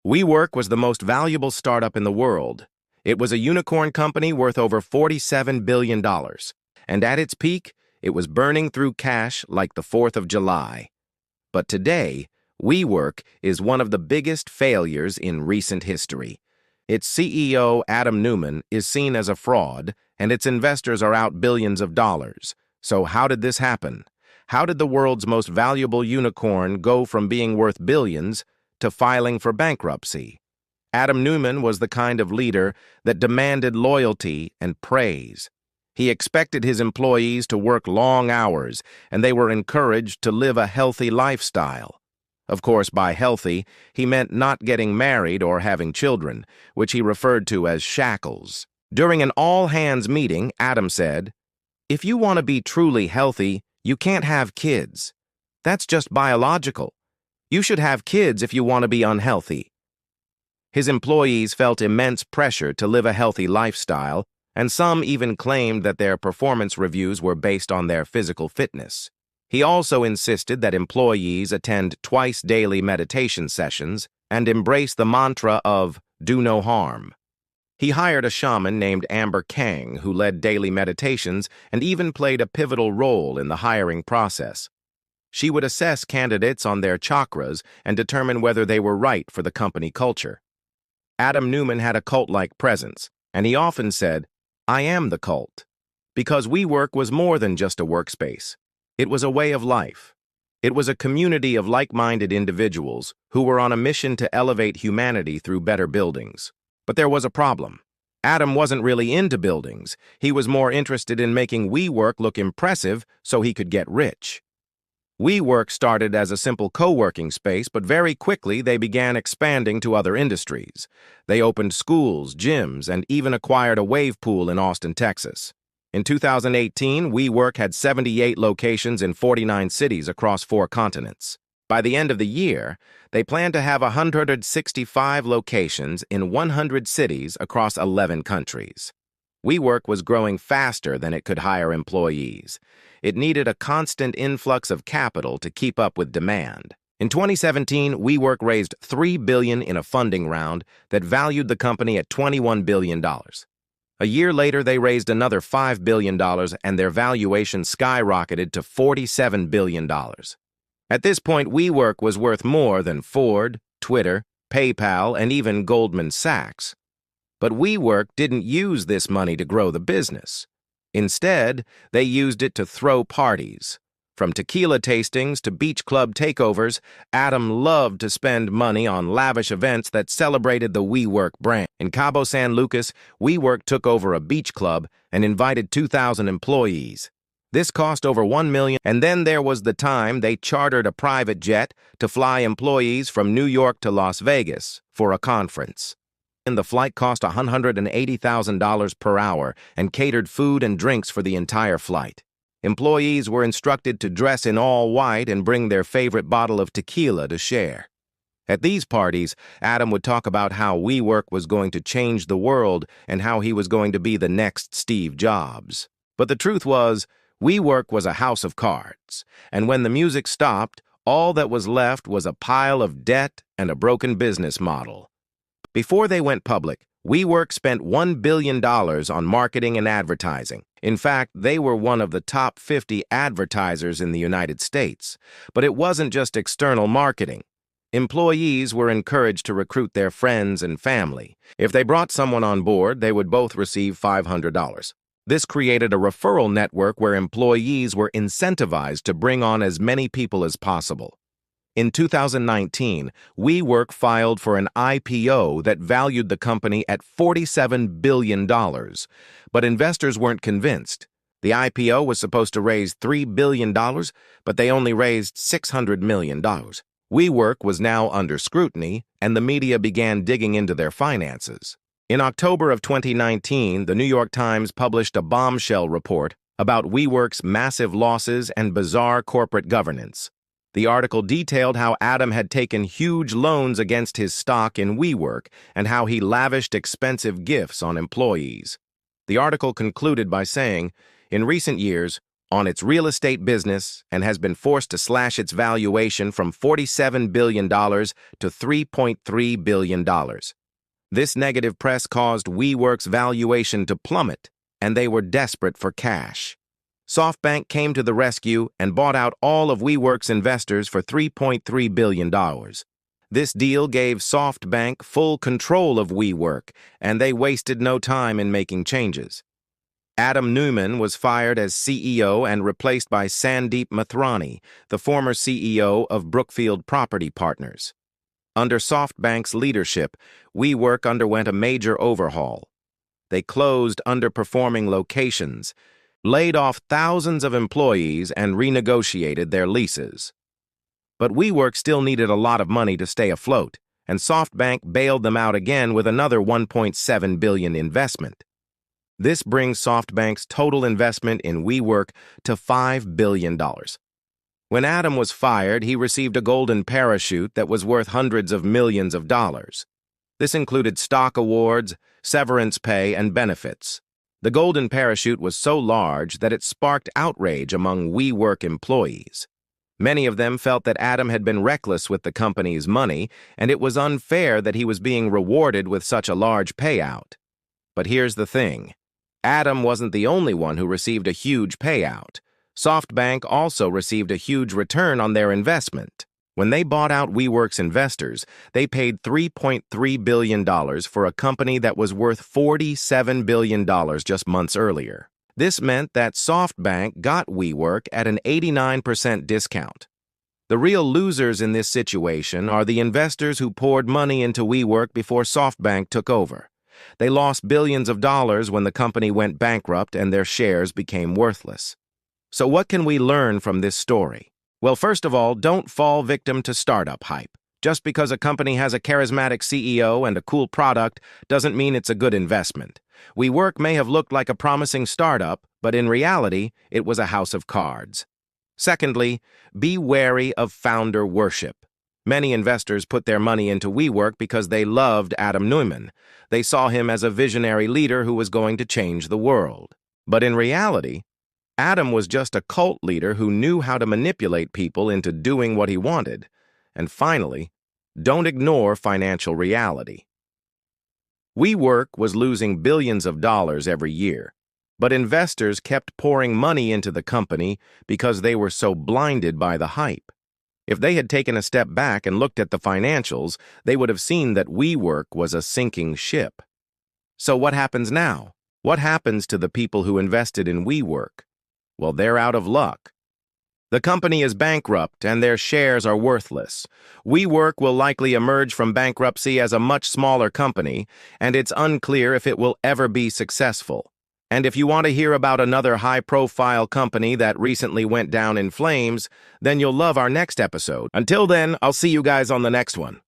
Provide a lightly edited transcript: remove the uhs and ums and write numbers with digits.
WeWork was the most valuable startup in the world. It was a unicorn company worth over $47 billion. And at its peak, it was burning through cash like the 4th of July. But today, WeWork is one of the biggest failures in recent history. Its CEO, Adam Neumann, is seen as a fraud, and its investors are out billions of dollars. So how did this happen? How did the world's most valuable unicorn go from being worth billions to filing for bankruptcy? Adam Neumann was the kind of leader that demanded loyalty and praise. He expected his employees to work long hours, and they were encouraged to live a healthy lifestyle. Of course, by healthy, he meant not getting married or having children, which he referred to as shackles. During an all-hands meeting, Adam said, "If you want to be truly healthy, you can't have kids. That's just biological. You should have kids if you want to be unhealthy." His employees felt immense pressure to live a healthy lifestyle, and some even claimed that their performance reviews were based on their physical fitness. He also insisted that employees attend twice-daily meditation sessions and embrace the mantra of "do no harm." He hired a shaman named Amber Kang who led daily meditations and even played a pivotal role in the hiring process. She would assess candidates on their chakras and determine whether they were right for the company culture. Adam Neumann had a cult-like presence, and he often said, "I am the cult," because WeWork was more than just a workspace. It was a way of life. It was a community of like-minded individuals who were on a mission to elevate humanity through better buildings. But there was a problem. Adam wasn't really into buildings. He was more interested in making WeWork look impressive so he could get rich. WeWork started as a simple co-working space, but very quickly they began expanding to other industries. They opened schools, gyms, and even acquired a wave pool in Austin, Texas. In 2018, WeWork had 78 locations in 49 cities across 4 continents. By the end of the year, they plan to have 165 locations in 100 cities across 11 countries. WeWork was growing faster than it could hire employees. It needed a constant influx of capital to keep up with demand. In 2017, WeWork raised $3 billion in a funding round that valued the company at $21 billion. A year later, they raised another $5 billion, and their valuation skyrocketed to $47 billion. At this point, WeWork was worth more than Ford, Twitter, PayPal, and even Goldman Sachs. But WeWork didn't use this money to grow the business. Instead, they used it to throw parties. From tequila tastings to beach club takeovers, Adam loved to spend money on lavish events that celebrated the WeWork brand. In Cabo San Lucas, WeWork took over a beach club and invited 2,000 employees. This cost over $1 million, and then there was the time they chartered a private jet to fly employees from New York to Las Vegas for a conference. And the flight cost $180,000 per hour and catered food and drinks for the entire flight. Employees were instructed to dress in all white and bring their favorite bottle of tequila to share. At these parties, Adam would talk about how WeWork was going to change the world and how he was going to be the next Steve Jobs. But the truth was, WeWork was a house of cards, and when the music stopped, all that was left was a pile of debt and a broken business model. Before they went public, WeWork spent $1 billion on marketing and advertising. In fact, they were one of the top 50 advertisers in the United States. But it wasn't just external marketing. Employees were encouraged to recruit their friends and family. If they brought someone on board, they would both receive $500. This created a referral network where employees were incentivized to bring on as many people as possible. In 2019, WeWork filed for an IPO that valued the company at $47 billion, but investors weren't convinced. The IPO was supposed to raise $3 billion, but they only raised $600 million. WeWork was now under scrutiny, and the media began digging into their finances. In October of 2019, the New York Times published a bombshell report about WeWork's massive losses and bizarre corporate governance. The article detailed how Adam had taken huge loans against his stock in WeWork and how he lavished expensive gifts on employees. The article concluded by saying, "In recent years, on its real estate business and has been forced to slash its valuation from $47 billion to $3.3 billion. This negative press caused WeWork's valuation to plummet, and they were desperate for cash. SoftBank came to the rescue and bought out all of WeWork's investors for $3.3 billion. This deal gave SoftBank full control of WeWork, and they wasted no time in making changes. Adam Neumann was fired as CEO and replaced by Sandeep Mathrani, the former CEO of Brookfield Property Partners. Under SoftBank's leadership, WeWork underwent a major overhaul. They closed underperforming locations, laid off thousands of employees, and renegotiated their leases. But WeWork still needed a lot of money to stay afloat, and SoftBank bailed them out again with another $1.7 billion investment. This brings SoftBank's total investment in WeWork to $5 billion. When Adam was fired, he received a golden parachute that was worth hundreds of millions of dollars. This included stock awards, severance pay, and benefits. The golden parachute was so large that it sparked outrage among WeWork employees. Many of them felt that Adam had been reckless with the company's money, and it was unfair that he was being rewarded with such a large payout. But here's the thing. Adam wasn't the only one who received a huge payout. SoftBank also received a huge return on their investment. When they bought out WeWork's investors, they paid $3.3 billion for a company that was worth $47 billion just months earlier. This meant that SoftBank got WeWork at an 89% discount. The real losers in this situation are the investors who poured money into WeWork before SoftBank took over. They lost billions of dollars when the company went bankrupt and their shares became worthless. So what can we learn from this story? Well, first of all, don't fall victim to startup hype. Just because a company has a charismatic CEO and a cool product doesn't mean it's a good investment. WeWork may have looked like a promising startup, but in reality, it was a house of cards. Secondly, be wary of founder worship. Many investors put their money into WeWork because they loved Adam Neumann. They saw him as a visionary leader who was going to change the world. But in reality, Adam was just a cult leader who knew how to manipulate people into doing what he wanted. And finally, don't ignore financial reality. WeWork was losing billions of dollars every year, but investors kept pouring money into the company because they were so blinded by the hype. If they had taken a step back and looked at the financials, they would have seen that WeWork was a sinking ship. So what happens now? What happens to the people who invested in WeWork? Well, they're out of luck. The company is bankrupt and their shares are worthless. WeWork will likely emerge from bankruptcy as a much smaller company, and it's unclear if it will ever be successful. And if you want to hear about another high-profile company that recently went down in flames, then you'll love our next episode. Until then, I'll see you guys on the next one.